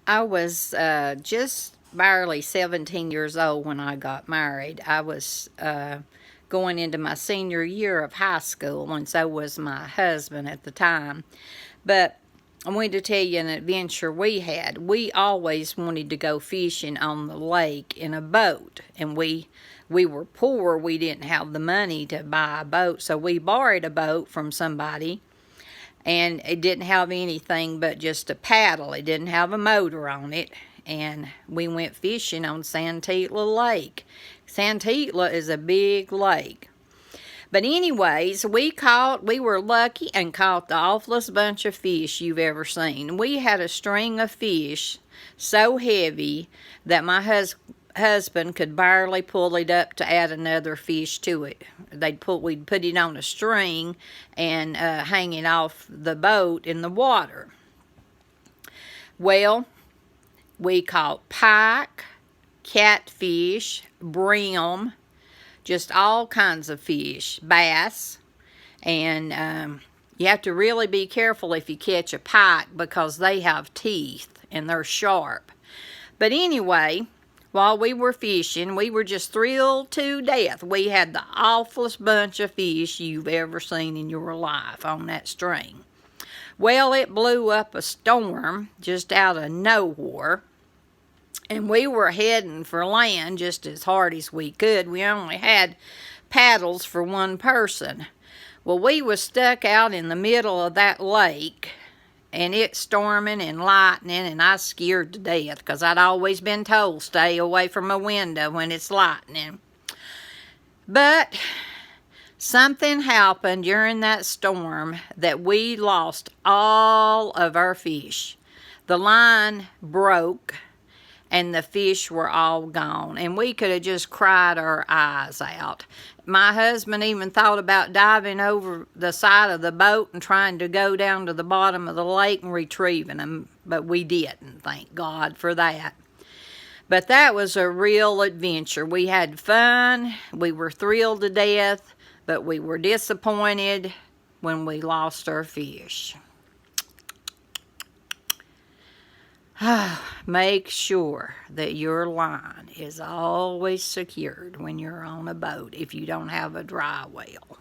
I was just barely 17 years old when I got married. I was going into my senior year of high school, and so was my husband at the time. But I wanted to tell you an adventure we had. We always wanted to go fishing on the lake in a boat, and we were poor. We didn't have the money to buy a boat, so we borrowed a boat from somebody, and it didn't have anything but just a paddle. It didn't have a motor on it, and we went fishing on Santitla Lake. Santitla is a big lake. But anyways, we were lucky and caught the awfulest bunch of fish you've ever seen. We had a string of fish so heavy that my husband could barely pull it up to add another fish to it. We'd put it on a string and hang it off the boat in the water. Well, we caught pike, catfish, brim, just all kinds of fish, bass, and you have to really be careful if you catch a pike because they have teeth and they're sharp. But anyway, while we were fishing, we were just thrilled to death. We had the awfulest bunch of fish you've ever seen in your life on that string. Well, it blew up a storm just out of nowhere, and we were heading for land just as hard as we could. We only had paddles for one person. Well, we was stuck out in the middle of that lake, and it's storming and lightning, and I was scared to death because I'd always been told stay away from a window when it's lightning. But something happened during that storm that we lost all of our fish. The line broke, and the fish were all gone, and we could have just cried our eyes out. My husband even thought about diving over the side of the boat and trying to go down to the bottom of the lake and retrieving them, but we didn't, thank God for that. But that was a real adventure. We had fun, we were thrilled to death, but we were disappointed when we lost our fish. Make sure that your line is always secured when you're on a boat if you don't have a dry well.